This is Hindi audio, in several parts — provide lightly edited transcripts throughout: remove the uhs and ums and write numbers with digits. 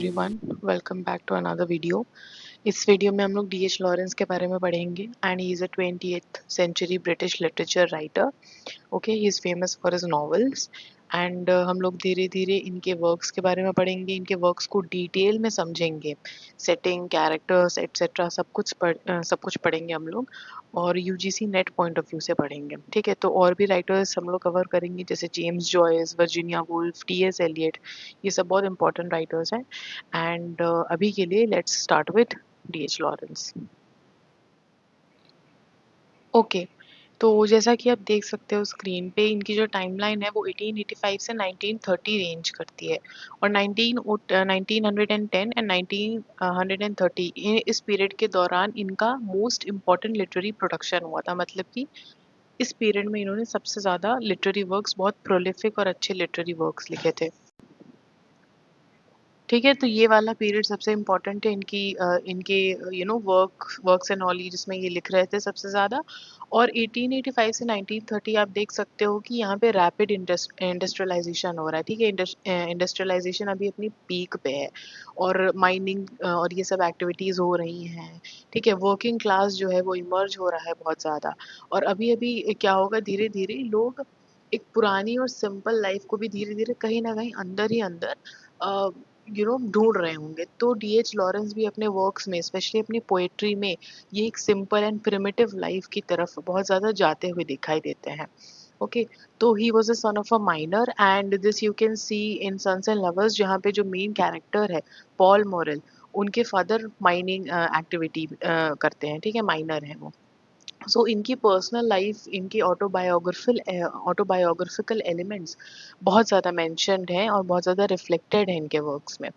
Everyone, welcome back to another video. इस वीडियो में हम लोग डी.एच. लॉरेंस के बारे में पढ़ेंगे and he is a 20th century British literature writer. Okay, he is famous for his novels and हम लोग धीरे धीरे इनके वर्क्स के बारे में पढ़ेंगे, इनके वर्क्स को डिटेल में समझेंगे, सेटिंग, कैरेक्टर्स एट्सेट्रा सब कुछ पढ़ेंगे हम लोग और UGC net point of view से पढ़ेंगे। ठीक है, तो और भी राइटर्स हम लोग कवर करेंगे जैसे James Joyce, Virginia Woolf, T S. Eliot, ये सब बहुत इंपॉर्टेंट राइटर्स हैं। एंड अभी के लिए let's start with D.H.. Lawrence. Okay, तो जैसा कि आप देख सकते हो स्क्रीन पे, इनकी जो टाइमलाइन है वो 1885 से 1930 रेंज करती है और 1910 एंड 1930 इस पीरियड के दौरान इनका मोस्ट इम्पॉर्टेंट लिटरेरी प्रोडक्शन हुआ था। मतलब कि इस पीरियड में इन्होंने सबसे ज़्यादा लिटरेरी वर्क्स, बहुत प्रोलिफिक और अच्छे लिटरेरी वर्क्स लिखे थे। ठीक है, तो ये वाला पीरियड सबसे इम्पोर्टेंट है इनके वर्क्स एंड ऑल, जिसमें ये लिख रहे थे सबसे ज़्यादा। और 1885 से 1930 आप देख सकते हो कि यहाँ पे रैपिड इंडस्ट्रियलाइजेशन हो रहा है। ठीक है, इंडस्ट्रियलाइजेशन अभी अपनी पीक पे है और माइनिंग और ये सब एक्टिविटीज़ हो रही हैं। ठीक है, वर्किंग क्लास जो है वो इमर्ज हो रहा है बहुत ज़्यादा। और अभी अभी क्या होगा, धीरे धीरे लोग एक पुरानी और सिंपल लाइफ को भी धीरे धीरे कहीं ना कहीं अंदर ही अंदर ढूंढ रहे होंगे। तो डी.एच. लॉरेंस भी अपने वर्क्स में, स्पेशली अपनी पोएट्री में, ये एक सिंपल एंड प्रिमिटिव लाइफ की तरफ बहुत ज़्यादा जाते हुए दिखाई देते हैं। ओके, तो he was a son of a miner and this you can see in sons and Lovers, जहाँ पे जो मेन कैरेक्टर है पॉल मोरेल, उनके फादर माइनिंग एक्टिविटी करते हैं। ठीक है, माइनर है वो। सो इनकी पर्सनल लाइफ, इनकी ऑटोबायोग्राफिकल एलिमेंट्स बहुत ज़्यादा मेंशन्ड हैं और बहुत ज़्यादा रिफ्लेक्टेड हैं इनके वर्क्स में।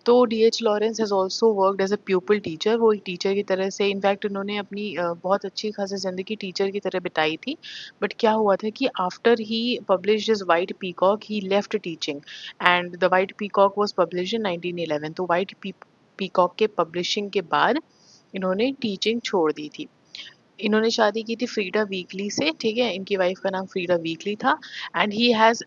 तो D H. Lawrence has also worked as a pupil teacher. वो एक टीचर की तरह से, इनफैक्ट उन्होंने अपनी बहुत अच्छी खासी ज़िंदगी टीचर की तरह बिताई थी। बट क्या हुआ था कि after he published his white peacock, he left teaching and the white peacock was published in 1911। तो वाइट पीकॉक के पब्लिशिंग के बाद इन्होंने टीचिंग छोड़ दी थी। इन्होंने शादी की थी फ्रीडा वीकली से। ठीक है, इनकी वाइफ का नाम फ्रीडा वीकली था and he is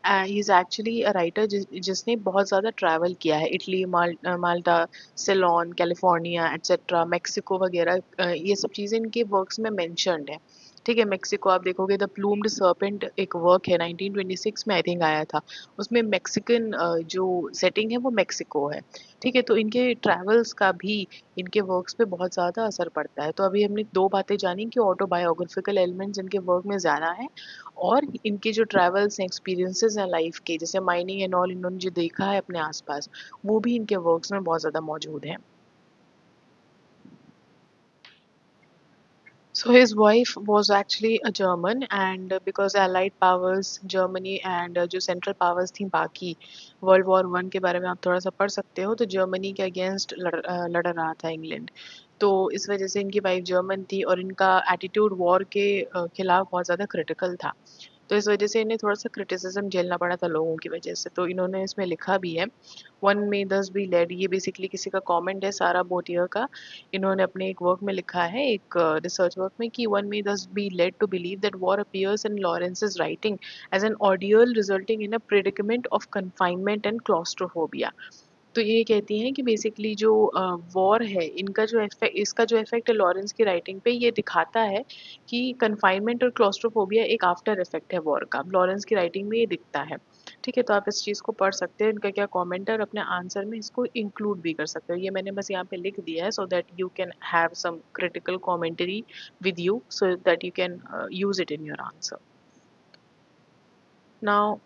actually a writer जिसने बहुत ज़्यादा ट्रैवल किया है, इटली, माल्टा, सिलोन, कैलिफोर्निया एट्सेट्रा, मेक्सिको वगैरह। ये सब चीज़ें इनके वर्क्स में मेंशन्ड है। ठीक है, मेक्सिको आप देखोगे, द प्लूम्ड सर्पेंट एक वर्क है 1926 में आई थिंक आया था। उसमें मेक्सिकन जो सेटिंग है वो मेक्सिको है। ठीक है, तो इनके ट्रैवल्स का भी इनके वर्क्स पे बहुत ज़्यादा असर पड़ता है। तो अभी हमने दो बातें जानी कि ऑटोबायोग्राफिकल एलिमेंट्स इनके वर्क में ज़्यादा हैं और इनके जो ट्रैवल्स हैं, एक्सपीरियंसेस हैं लाइफ के, जैसे माइनिंग एंड ऑल, इन्होंने जो देखा है अपने आसपास, वो भी इनके वर्क्स में बहुत ज़्यादा मौजूद हैं। So his wife was actually a German, and because Allied powers, Germany and जो central powers थी बाकी, वर्ल्ड वॉर वन के बारे में आप थोड़ा सा पढ़ सकते हो, तो जर्मनी के अगेंस्ट लड़ रहा था इंग्लैंड। तो इस वजह से इनकी वाइफ जर्मन थी और इनका एटीट्यूड वॉर के खिलाफ बहुत ज़्यादा क्रिटिकल था। तो इस वजह से इन्हें थोड़ा-सा क्रिटिसिज़्म झेलना पड़ा था लोगों की वजह से। तो इन्होंने इसमें लिखा भी है, one may thus be lead, ये बेसिकली किसी का कमेंट है, सारा बोटियर का। इन्होंने अपने एक वर्क में लिखा है, एक रिसर्च वर्क में, कि one may thus be led to believe that war appears in Lawrence's writing as an ordeal resulting in a predicament of confinement and claustrophobia. तो ये कहती हैं कि बेसिकली जो वॉर है, इसका जो इफेक्ट है लॉरेंस की राइटिंग पे, ये दिखाता है कि कन्फाइनमेंट और क्लॉस्ट्रोफोबिया एक आफ्टर इफेक्ट है वॉर का। लॉरेंस की राइटिंग में ये दिखता है। ठीक है, तो आप इस चीज़ को पढ़ सकते हो, इनका क्या कमेंट है, और अपने आंसर में इसको इंक्लूड भी कर सकते हो। ये मैंने बस यहाँ पे लिख दिया है so that you can have some critical commentary with you, so that you can use it in your answer. Now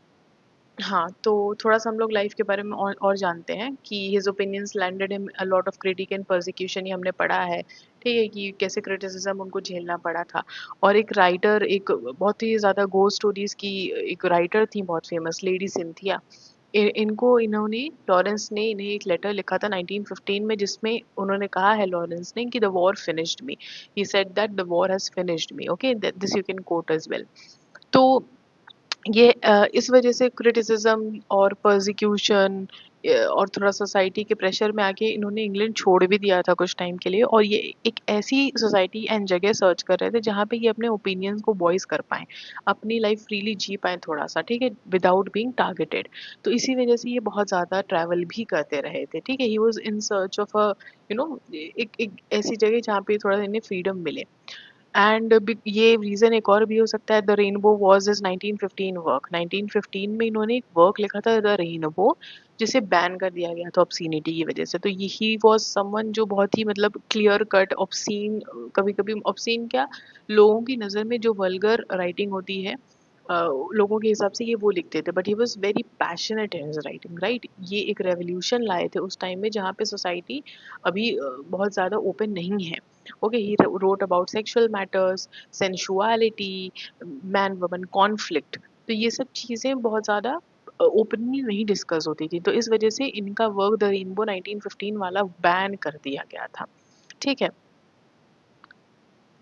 हाँ, तो थोड़ा-सा हम लोग लाइफ के बारे में और जानते हैं कि his opinions landed him a lot of critic and persecution, ये हमने पढ़ा है। ठीक है, कि कैसे क्रिटिसिज़्म उनको झेलना पड़ा था। और एक राइटर, एक बहुत ही ज़्यादा घोस्ट स्टोरीज़ की एक राइटर थी बहुत फेमस, लेडी सिंथिया। इन्होंने, लॉरेंस ने इन्हें एक लेटर लिखा था 1915 में, जिसमें उन्होंने कहा है लॉरेंस ने कि the war finished me. He said that the war has finished me. Okay, this you can coat as well. तो ये इस वजह से क्रिटिसिज्म और पर्सिक्यूशन और थोड़ा सोसाइटी के प्रेशर में आके इन्होंने इंग्लैंड छोड़ भी दिया था कुछ टाइम के लिए, और ये एक ऐसी सोसाइटी एंड जगह सर्च कर रहे थे जहाँ पे ये अपने ओपिनियंस को वॉइस कर पाएँ, अपनी लाइफ फ्रीली जी पाएँ थोड़ा-सा, ठीक है? Without being targeted. तो इसी वजह से ये बहुत ज़्यादा ट्रैवल भी करते रहे थे, ठीक है? He was in search of a एक एक ऐसी जगह जहाँ पे थोड़ा इन्हें फ्रीडम मिले। एंड ये रीज़न एक और भी हो सकता है, the rainbow was is 1915 work. 1915 में इन्होंने एक वर्क लिखा था द रेनबो, जिसे बैन कर दिया गया था ऑब्ससीनिटी की वजह से। तो ये ही वॉज समवन जो बहुत ही मतलब क्लियर कट ऑब्ससीन, कभी कभी ऑब्ससीन क्या, लोगों की नज़र में जो वल्गर राइटिंग होती है, लोगों के हिसाब से ये वो लिखते थे, but he was very passionate in his writing, right? ये एक रेवोल्यूशन लाए थे उस टाइम में जहाँ पे सोसाइटी अभी बहुत ज़्यादा ओपन नहीं है। Okay, he wrote about sexual matters, sensuality, man woman conflict। तो ये सब चीज़ें बहुत ज़्यादा ओपनली नहीं डिस्कस होती थी, तो इस वजह से इनका वर्क द रेनबो 1915 वाला बैन कर दिया गया था, ठीक है?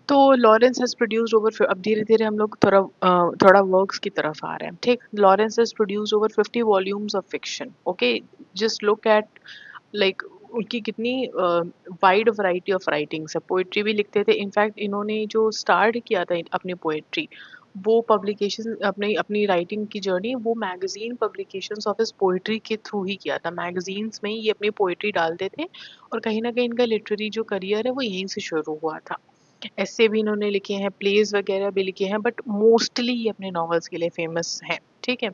तो लॉरेंस हैज़ प्रोड्यूस्ड ओवर, अब धीरे-धीरे हम लोग थोड़ा वर्क्स की तरफ आ रहे हैं, ठीक? Lawrence has produced over 50 volumes of fiction, okay? Just look at like उनकी कितनी वाइड वैरायटी ऑफ राइटिंग्स है। पोएट्री भी लिखते थे। इनफैक्ट इन्होंने जो स्टार्ट किया था अपनी पोएट्री, वो पब्लिकेशन, अपनी अपनी राइटिंग की जर्नी वो magazine publications of his poetry के थ्रू ही किया था। मैगजीन्स में ही ये अपनी पोएट्री डालते थे, और कहीं न कहीं इनका लिटरेरी जो करियर है वो यहीं से शुरू हुआ था। ऐसे भी इन्होंने लिखे हैं, प्लेज़ वगैरह भी लिखे हैं, बट मोस्टली ये अपने नॉवेल्स के लिए फ़ेमस हैं, ठीक है?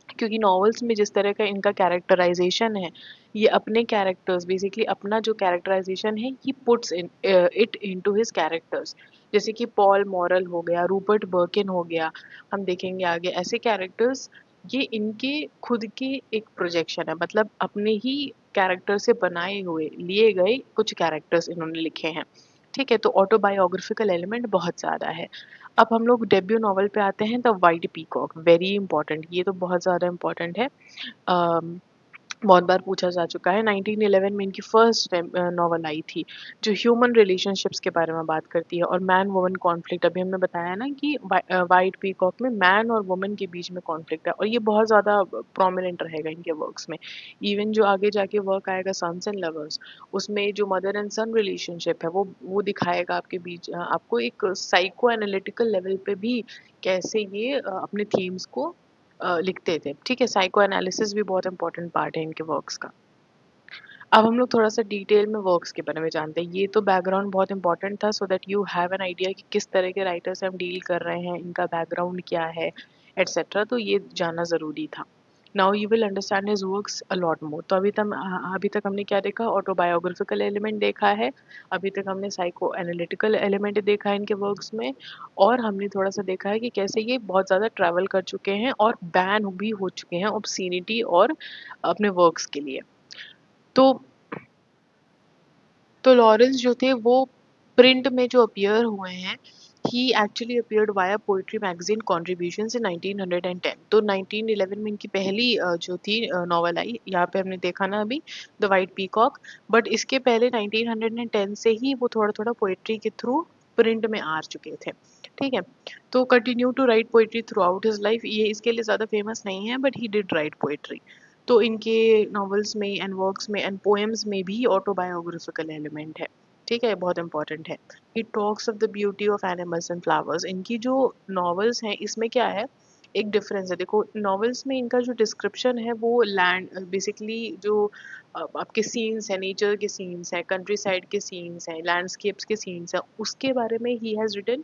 क्योंकि नॉवेल्स में जिस तरह का इनका कैरेक्टराइजेशन है, ये अपने कैरेक्टर्स बेसिकली अपना जो कैरेक्टराइजेशन है he puts in it into his characters. जैसे कि पॉल मॉरल हो गया, रूपर्ट बर्किन हो गया, हम देखेंगे आगे ऐसे कैरेक्टर्स, ये इनके खुद के एक प्रोजेक्शन है, मतलब अपने ही कैरेक्टर से बनाए हुए लिए गए कुछ कैरेक्टर्स इन्होंने लिखे हैं, ठीक है? तो ऑटोबायोग्राफिकल एलिमेंट बहुत ज़्यादा है। अब हम लोग डेब्यू नॉवल पे आते हैं, the white peacock, very important, ये तो बहुत ज़्यादा इंपॉर्टेंट है। अम, बहुत बार पूछा जा चुका है। 1911 में इनकी फर्स्ट नॉवल आई थी, जो ह्यूमन रिलेशनशिप्स के बारे में बात करती है, और मैन वुमन कॉन्फ्लिक्ट। अभी हमने बताया ना कि व्हाइट पीकॉक में मैन और वुमन के बीच में कॉन्फ्लिक्ट है, और ये बहुत ज़्यादा प्रोमिनेंट रहेगा इनके वर्क्स में। इवन जो आगे जाके वर्क आएगा सन्स एंड लवर्स, उसमें जो मदर एंड सन रिलेशनशिप है वो दिखाएगा आपके बीच, आपको एक साइको एनालिटिकल लेवल पे भी कैसे ये अपने थीम्स को लिखते थे, ठीक है? साइको एनालिसिस भी बहुत इंपॉर्टेंट पार्ट है इनके वर्क्स का। अब हम लोग थोड़ा सा डिटेल में वर्क्स के बारे में जानते हैं। ये तो बैकग्राउंड बहुत इंपॉर्टेंट था, सो that you have an idea कि किस तरह के राइटर से हम डील कर रहे हैं, इनका बैकग्राउंड क्या है, एटसेट्रा। तो ये जानना ज़रूरी था। Now you will understand his works a lot more. तो अभी तक हमने क्या देखा? ऑटोबायोग्राफिकल एलिमेंट देखा है, अभी तक हमने साइको एनालिटिकल एलिमेंट देखा है इनके वर्क्स में, और हमने थोड़ा सा देखा है कि कैसे ये बहुत ज़्यादा ट्रैवल कर चुके हैं और बैन भी हो चुके हैं ऑब्ससीनिटी और अपने वर्क्स के लिए। तो लॉरेंस जो थे वो प्रिंट में जो अपीयर हुए हैं, he actually appeared via poetry magazine contributions in 1910। तो 1911 में इनकी पहली जो थी नॉवल आई, यहाँ पे हमने देखा ना अभी, द वाइट पीकॉक। बट इसके पहले 1910 से ही वो थोड़ा थोड़ा पोएट्री के थ्रू प्रिंट में आ चुके थे, ठीक है? तो continue to write poetry throughout his life. ये इसके लिए ज़्यादा फेमस नहीं है, but he did write poetry. तो इनके नॉवेल्स में एंड वर्क्स में एंड पोएम्स में भी ऑटोबायोग्राफिकल एलिमेंट है, ठीक है? बहुत इंपॉर्टेंट है। He talks of the beauty of animals and flowers. इनकी जो नॉवेल्स हैं, इसमें क्या है, एक डिफरेंस है। देखो, नॉवेल्स में इनका जो डिस्क्रिप्शन है वो लैंड बेसिकली जो आपके सीन्स हैं, नेचर के सीन्स हैं, कंट्री साइड के सीन्स हैं, लैंडस्केप्स के सीन्स हैं, उसके बारे में ही हैज़ रिटन,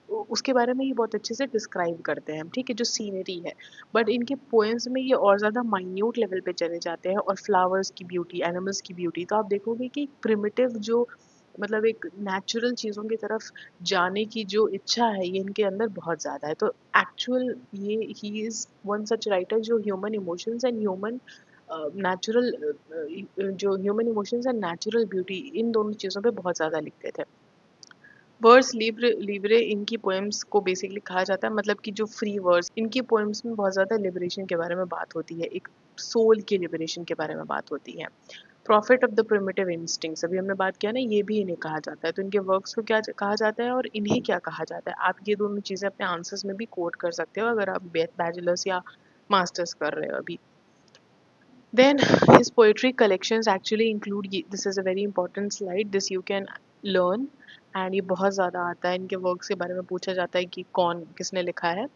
उसके बारे में ये बहुत अच्छे से डिस्क्राइब करते हैं, ठीक है? जो सीनरी है। बट इनके पोएम्स में ये और ज़्यादा माइन्यूट लेवल पे चले जाते हैं, और फ्लावर्स की ब्यूटी, एनिमल्स की ब्यूटी, तो आप देखोगे कि प्रिमिटिव जो मतलब एक नेचुरल चीज़ों की तरफ जाने की जो इच्छा है, ये इनके अंदर बहुत ज़्यादा है। तो एक्चुअल ये he is one such writer जो human emotions and human natural जो human emotions and natural beauty, इन दोनों चीज़ों पे बहुत ज़्यादा लिखते थे। वर्स लिब्रे लिब्रे इनकी पोएम्स को बेसिकली कहा जाता है, मतलब कि जो फ्री वर्स, इनकी पोएम्स में बहुत ज़्यादा लिबरेशन के बारे में बात होती है, एक सोल की लिबरेशन के बारे में बात होती है। Profit of the primitive instincts, अभी हमने बात किया ना, ये भी इन्हें कहा जाता है। तो इनके वर्क्स को क्या कहा जाता है और इन्हें क्या कहा जाता है? आप ये दोनों चीज़ें अपने आंसर्स में भी कोट कर सकते हो, अगर आप बैचलर्स या मास्टर्स कर रहे हो अभी। Then his poetry collections actually include, this is a very important slide, this you can learn, and ये बहुत ज़्यादा आता है इनके वर्क्स के बारे में पूछा जाता है कि कौन किसने लिखा है।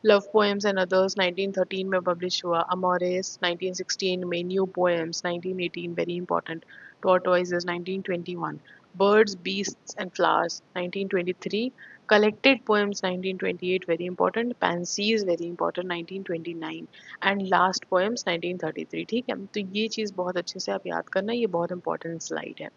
लव पोएम्स एंड अदर्स 1913 में पब्लिश हुआ, अमोरेस 1916 में, New Poems 1918 very important, Tortoises 1921, Birds Beasts and Flowers 1923, collected poems 1928 very important, pansies very important 1929, and last poems 1933। ठीक है, तो ये चीज़ बहुत अच्छे से आप याद करना, ये बहुत इंपॉर्टेंट स्लाइड है।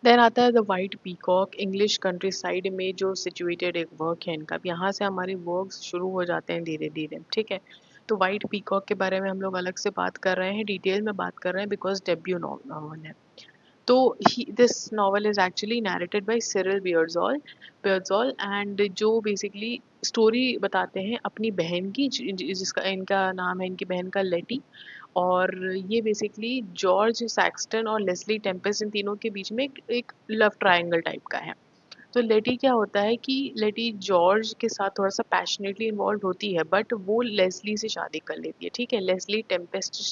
देन आता है the white peacock, English country side में जो सिचुएटेड एक वर्क है इनका। अब यहाँ से हमारे वर्क्स शुरू हो जाते हैं धीरे धीरे। ठीक है, तो वाइट पीकॉक के बारे में हम लोग अलग से बात कर रहे हैं, डिटेल में बात कर रहे हैं, बिकॉज डेब्यू नॉवल है। तो this novel is actually narrated by Cyril Beardsall and जो बेसिकली स्टोरी बताते हैं अपनी बहन की, जिसका इनका नाम है, इनकी बहन का लेटी, और ये बेसिकली जॉर्ज सैक्सटन और लेस्ली टेम्पेस्ट, इन तीनों के बीच में एक लव ट्रायंगल टाइप का है। तो लेटी क्या होता है कि लेटी जॉर्ज के साथ थोड़ा सा पैशनेटली इन्वॉल्व होती है, बट वो लेस्ली से शादी कर लेती है। ठीक है, लेस्ली टेम्पेस्ट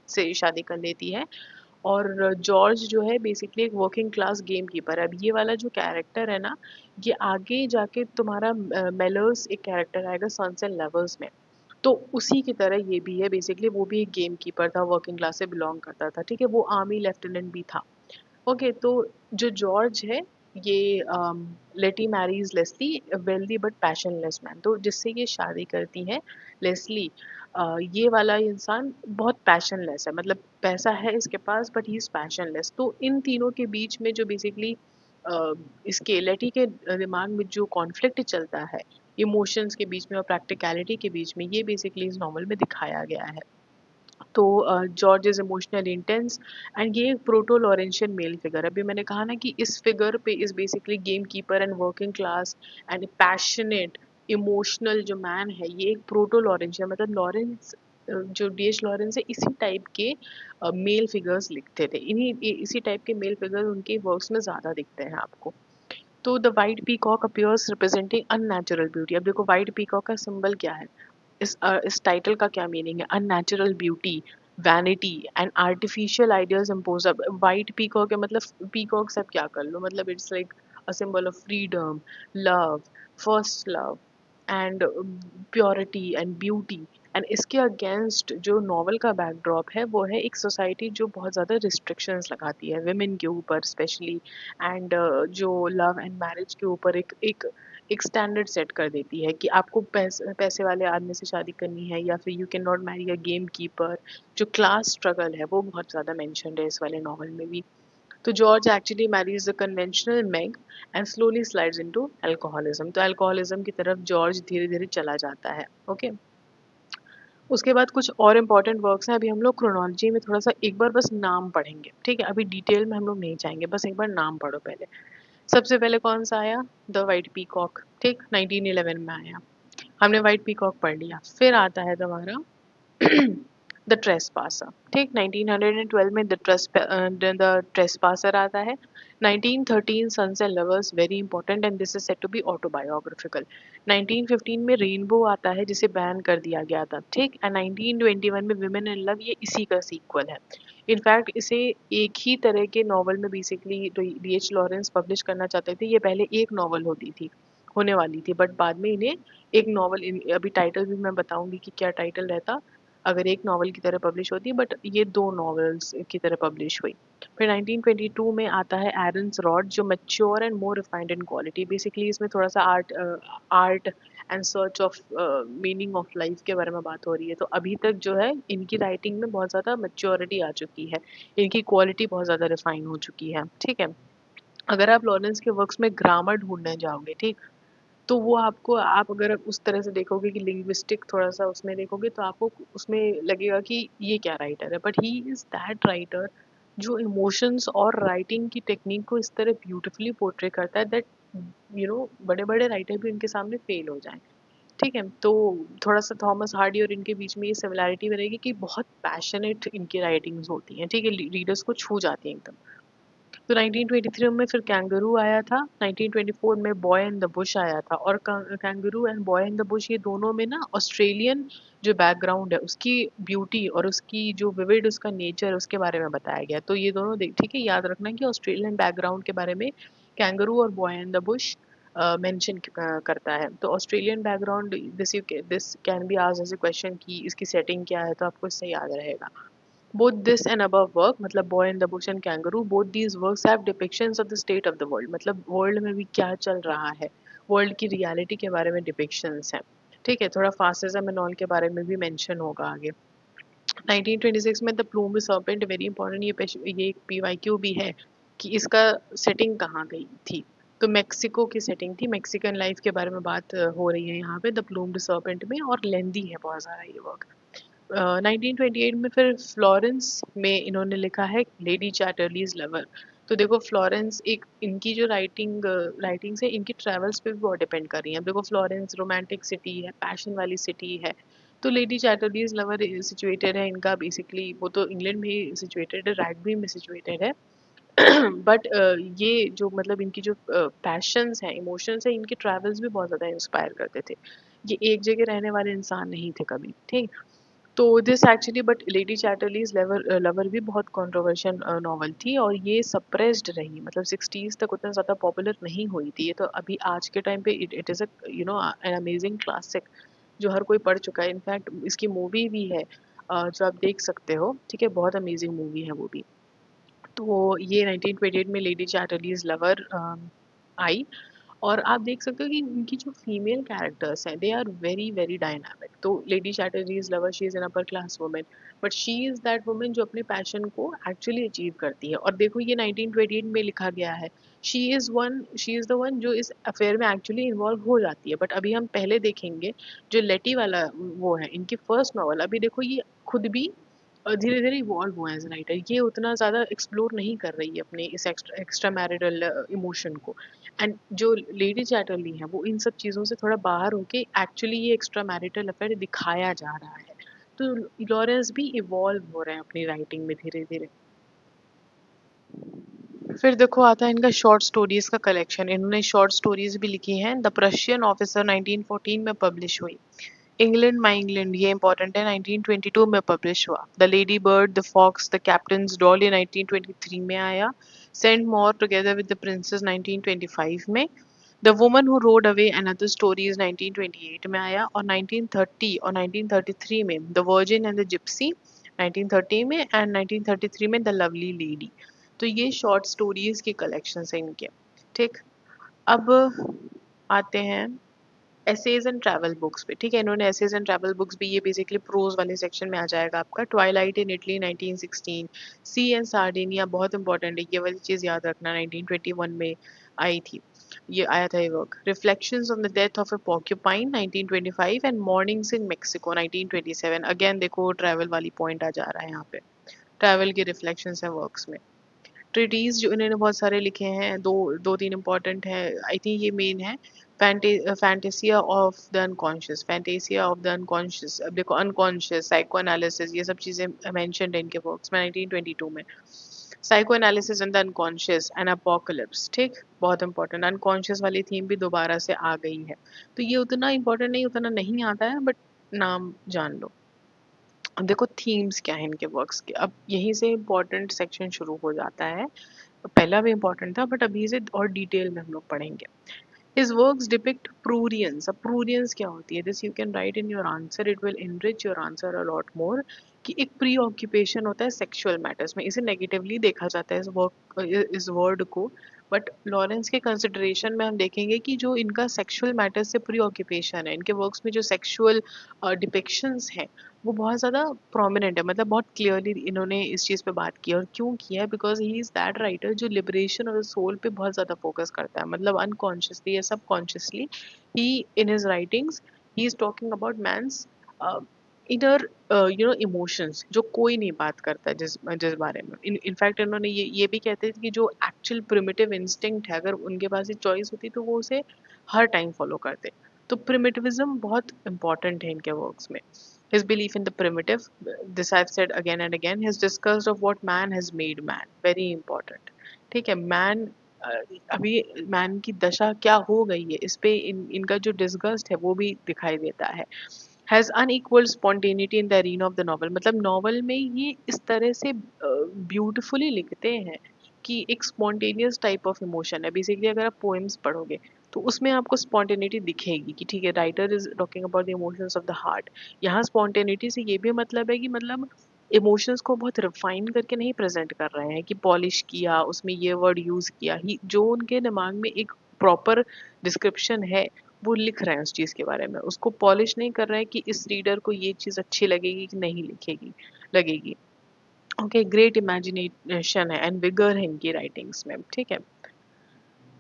से शादी कर लेती है, और जॉर्ज जो है बेसिकली एक वर्किंग क्लास गेम कीपर है। अब ये वाला जो कैरेक्टर है ना, ये आगे जाके तुम्हारा मेलर्स एक कैरेक्टर आएगा सन्स एंड लवर्स में, तो उसी की तरह ये भी है। बेसिकली वो भी एक गेम कीपर था, वर्किंग क्लास से बिलोंग करता था। ठीक है, वो आर्मी लेफ्टिनेंट भी था। ओके, तो जो जॉर्ज है, ये Lettie marries Leslie, wealthy but passionless man, तो जिससे ये शादी करती है लेस्ली। ये वाला इंसान बहुत पैशनलेस है, मतलब पैसा है इसके पास बट ही इज पैशनलेस। तो इन तीनों के बीच में जो बेसिकली इसके लेटी के दिमाग में जो कॉन्फ्लिक्ट चलता है इमोशंस के बीच में और प्रैक्टिकलिटी के बीच में, ये बेसिकली इस नॉवल में दिखाया गया है। तो George is emotionally intense and ये एक प्रोटो लॉरेंशियन मेल फिगर। अभी मैंने कहा ना कि इस फिगर पे is basically game keeper and working class and passionate emotional जो मैन है, ये एक प्रोटो लॉरेंशियन, मतलब लॉरेंस, जो डीएच लॉरेंस है, इसी टाइप के मेल फिगर्स लिखते थे। इसी टाइप के मेल फिगर्स उनके वर्क्स में ज़्यादा दिखते हैं आपको। तो the white peacock appears representing unnatural beauty. अब देखो वाइट पीकॉक का सिंबल क्या है, इस टाइटल का क्या मीनिंग है, unnatural beauty, vanity and artificial ideas impose. अब वाइट पीकॉक है, मतलब पीकॉक सब क्या कर लो, मतलब it's like a symbol of freedom, love, first love and purity and beauty. And इसके अगेंस्ट जो नॉवल का बैकड्रॉप है वो है एक सोसाइटी जो बहुत ज़्यादा रिस्ट्रिक्शंस लगाती है विमेन के ऊपर स्पेशली, एंड जो लव एंड मैरिज के ऊपर एक स्टैंडर्ड सेट कर देती है कि आपको पैसे वाले आदमी से शादी करनी है, या फिर you can not marry a game keeper. जो क्लास स्ट्रगल है वो बहुत ज़्यादा मेंशन्ड है इस वाले नॉवल में भी। तो George actually marries the conventional Meg and slowly slides into alcoholism. तो अल्कोहलिज्म की तरफ जॉर्ज धीरे धीरे चला जाता है। ओके, उसके बाद कुछ और इम्पॉर्टेंट वर्क्स हैं। अभी हम लोग क्रोनोलॉजी में थोड़ा सा एक बार बस नाम पढ़ेंगे। ठीक है, अभी डिटेल में हम लोग नहीं जाएंगे, बस एक बार नाम पढ़ो पहले। सबसे पहले कौन सा आया, द वाइट पीकॉक। ठीक, 1911 में आया, हमने वाइट पीकॉक पढ़ लिया। फिर आता है तुम्हारा द ट्रेसपासर। ठीक, 1912 में द ट्रेसपासर आता है। 1913 sons and lovers, very important and this is set to be autobiographical. 1915 में रेनबो आता है जिसे बैन कर दिया गया था। ठीक, एंड 1921 में विमेन इन लव, ये इसी का सीक्वल है। इनफैक्ट इसे एक ही तरह के नॉवल में बेसिकली डीएच लॉरेंस पब्लिश करना चाहते थे। ये पहले एक नॉवल होने वाली थी, बट बाद में इन्हें एक नॉवल, अभी टाइटल भी मैं बताऊंगी कि क्या टाइटल रहता अगर एक नॉवल की तरह पब्लिश होती, बट ये दो नॉवेल्स की तरह पब्लिश हुई। फिर 1922 में आता है एरन्स रॉड, जो mature and more refined in quality. Basically इसमें थोड़ा सा art and search of meaning of life के बारे में बात हो रही है। तो अभी तक जो है इनकी राइटिंग में बहुत ज़्यादा मैच्योरिटी आ चुकी है, इनकी क्वालिटी बहुत ज़्यादा रिफाइन हो चुकी है। ठीक है, अगर आप लॉरेंस के वर्क्स में ग्रामर ढूंढने जाओगे, ठीक, तो वो आपको, आप अगर उस तरह से देखोगे कि लिंग्विस्टिक थोड़ा सा उसमें देखोगे, तो आपको उसमें लगेगा कि ये क्या राइटर है, but he is that writer जो इमोशंस और राइटिंग की टेक्निक को इस तरह ब्यूटिफुली पोर्ट्रे करता है दैट बड़े बड़े राइटर भी उनके सामने फेल हो जाएं। ठीक है, तो थोड़ा सा थॉमस हार्डी और इनके बीच में ये सिमिलैरिटी बनेगी कि बहुत पैशनेट इनकी राइटिंग्स होती हैं। ठीक है, रीडर्स को छू जाती हैं एकदम। तो 1923 में फिर कैंगरू आया था, 1924 में बॉय इन द बुश आया था, और kangaroo and boy in the Bush ये दोनों में ना ऑस्ट्रेलियन जो बैकग्राउंड है उसकी ब्यूटी और उसकी जो विविड उसका नेचर उसके बारे में बताया गया। तो ये दोनों देख, ठीक है, याद रखना कि ऑस्ट्रेलियन बैकग्राउंड के बारे में कैंगरू और boy in the bush mention करता है। तो Australian background, this can be asked as a question कि इसकी सेटिंग क्या है, तो आपको इससे याद रहेगा। Both this and above work, मतलब Boy in the Bush and Kangaroo, both these works have depictions of the state of the world, मतलब world में भी क्या चल रहा है, world की reality के बारे में depictions हैं। ठीक है, थोड़ा fascism and all के बारे में भी mention होगा आगे। 1926 में the Plumed Serpent very important, ये एक PYQ भी है कि इसका सेटिंग कहाँ गई थी। तो मेक्सिको की सेटिंग थी, मेक्सिकन लाइफ के बारे में बात हो रही है यहाँ पे द प्लूम्ड सर्पेंट में, और लेंदी है बहुत ज़्यादा ये वर्क। 1928 में फिर फ्लोरेंस में इन्होंने लिखा है लेडी चैटरलीज लवर। तो देखो फ्लोरेंस एक इनकी जो राइटिंग्स है इनकी ट्रेवल्स पे भी बहुत डिपेंड कर रही है। अब देखो फ्लोरेंस रोमांटिक सिटी है, पैशन वाली सिटी है। तो लेडी चैटरलीज लवर सिचुएटेड है इनका, बेसिकली वो तो इंग्लैंड में ही सिचुएटेड है, रैगबी में सिचुएटेड है। बट ये जो मतलब इनकी जो पैशंस हैं, इमोशंस हैं, इनके ट्रैवल्स भी बहुत ज़्यादा इंस्पायर करते थे। ये एक जगह रहने वाले इंसान नहीं थे कभी, ठीक। तो this actually but lady Chatterley's lover भी बहुत कंट्रोवर्शियल नॉवल थी, और ये सप्रेस्ड रही, मतलब 60s तक उतना ज़्यादा पॉपुलर नहीं हुई थी। ये तो अभी आज के टाइम पे it is a an amazing classic जो हर कोई पढ़ चुका है। इनफैक्ट इसकी मूवी भी है जो आप देख सकते हो, ठीक है, बहुत अमेजिंग मूवी है वो भी। तो ये 1928 में लेडी चैटरलीज लवर आई, और आप देख सकते हो कि इनकी जो फीमेल कैरेक्टर्स हैं they are very very dynamic. तो Lady Chatterley is lover, she is an upper class women, but she is that women जो अपने पैशन को एक्चुअली अचीव करती है। और देखो ये 1928 में लिखा गया है, शी इज द वन जो इस अफेयर में एक्चुअली इन्वॉल्व हो जाती है। बट अभी हम पहले देखेंगे जो लेटी वाला वो है इनकी फर्स्ट नॉवल, अभी देखो ये खुद भी धीरे धीरे इवॉल्व हुए हैं एज राइटर, ये उतना ज़्यादा एक्सप्लोर नहीं कर रही है अपने इस एक्स्ट्रा मैरिटल इमोशन को। एंड जो लेडी चैटरली है वो इन सब चीज़ों से थोड़ा बाहर होके एक्चुअली ये एक्स्ट्रा मैरिटल अफेयर दिखाया जा रहा है। तो लॉरेंस भी इवॉल्व हो रहे हैं अपनी राइटिंग में धीरे धीरे। फिर देखो आता है इनका शॉर्ट स्टोरीज का कलेक्शन, इन्होंने शॉर्ट स्टोरीज भी लिखी हैं। द प्रशियन ऑफिसर 1914 में पब्लिश हुई। इंग्लैंड माई इंग्लैंड ये इंपॉर्टेंट है, 1922 में पब्लिश हुआ। The lady bird, the fox, the captain's doll ये 1923 में आया। Saint Mawr together with the princess 1925 में। The woman who rode away another stories 1928 में आया। और 1930 और 1933 में the virgin and the gypsy 1930 में, एंड 1933 में द लवली लेडी। तो ये शॉर्ट स्टोरीज की कलेक्शन है इनके, ठीक। अब आते हैं एसेज एंड ट्रैवल बुक्स पे, ठीक है। इन्होंने एसेज एंड ट्रैवल बुक्स भी, ये बेसिकली प्रोज वाले सेक्शन में आ जाएगा आपका। Twilight in Italy 1916, sea and Sardinia बहुत इंपॉर्टेंट है, ये वाली चीज़ याद रखना, 1921 में आई थी, ये आया था ये work. Reflections on the death of A porcupine 1925, and mornings in Mexico 1927। Again देखो ट्रैवल वाली पॉइंट आ जा रहा है यहाँ पे, ट्रैवल के रिफ्लेक्शंस है वर्क्स में। ट्रीटीज जो इन्होंने बहुत सारे लिखे हैं, दो दो तीन इंपॉर्टेंट है, आई थिंक ये मेन है। Fantasia of the Unconscious, Fantasia of the Unconscious, अब देखो अनकॉन्शियस, साइको एनालिसिस, ये सब चीज़ें मेंशन्ड है इनके वर्क्स में 1922 में। Psycho analysis and the unconscious and apocalypse, ठीक, बहुत इंपॉर्टेंट, अनकॉन्शियस वाली थीम भी दोबारा से आ गई है। तो ये उतना इंपॉर्टेंट नहीं, उतना नहीं आता है, बट नाम जान लो। अब देखो थीम्स क्या है इनके वर्क्स के, अब यहीं से इम्पोर्टेंट सेक्शन शुरू हो जाता है। पहला भी इम्पोर्टेंट था बट अभी से और डिटेल में हम लोग पढ़ेंगे। His works depict prurience. अब prurience क्या होती है? This you can write in your answer. It will enrich your answer a lot more. कि एक प्री ऑक्यूपेशन होता है सेक्सुअल मैटर्स में, इसे नेगेटिवली देखा जाता है इस वर्ड को। बट लॉरेंस के कंसिडरेशन में हम देखेंगे कि जो इनका सेक्सुअल मैटर्स से प्री ऑक्यूपेशन है, इनके वर्क्स में जो सेक्सुअल डिपिक्शंस हैं वो बहुत ज़्यादा प्रोमिनेंट है, मतलब बहुत क्लियरली इन्होंने इस चीज़ पे बात की। और क्यों किया है? Because he is that writer जो लिबरेशन और सोल पे बहुत ज़्यादा फोकस करता है, मतलब अनकॉन्शियसली या subconsciously he in his writings he is talking about man's inner emotions जो कोई नहीं बात करता, जिस जिस बारे में इनफैक्ट इन्होंने ये भी कहते थे कि जो एक्चुअल प्रिमिटिव इंस्टिंक्ट है अगर उनके पास ये चॉइस होती तो वो उसे हर टाइम फॉलो करते। तो प्रिमिटिविज्म बहुत इंपॉर्टेंट है इनके वर्क्स में। His belief in the primitive, this I've said again and again. His disgust of what man has made man, very important. ठीक है। अभी मैन की दशा क्या हो गई है, इस पे इनका जो डिस्गस्ट है वो भी दिखाई देता है। Has unequal spontaneity in the arena of the novel, मतलब नॉवल में ये इस तरह से ब्यूटिफुली लिखते हैं कि एक स्पॉन्टेनियस टाइप ऑफ इमोशन है। बेसिकली अगर आप पोएम्स पढ़ोगे तो उसमें आपको स्पॉन्टेनिटी दिखेगी कि ठीक है, writer is talking about the emotions of the heart. यहाँ स्पॉन्टेनिटी से ये भी मतलब है कि मतलब इमोशंस को बहुत रिफाइन करके नहीं प्रेजेंट कर रहे हैं कि पॉलिश किया, उसमें ये वर्ड यूज किया ही, जो उनके दिमाग में एक प्रॉपर डिस्क्रिप्शन है वो लिख रहे हैं उस चीज के बारे में, उसको पॉलिश नहीं कर रहे हैं कि इस रीडर को ये चीज अच्छी लगेगी कि नहीं लिखेगी लगेगी। ओके, ग्रेट इमेजिनेशन है एंड विगर है इनकी राइटिंग्स में, ठीक है।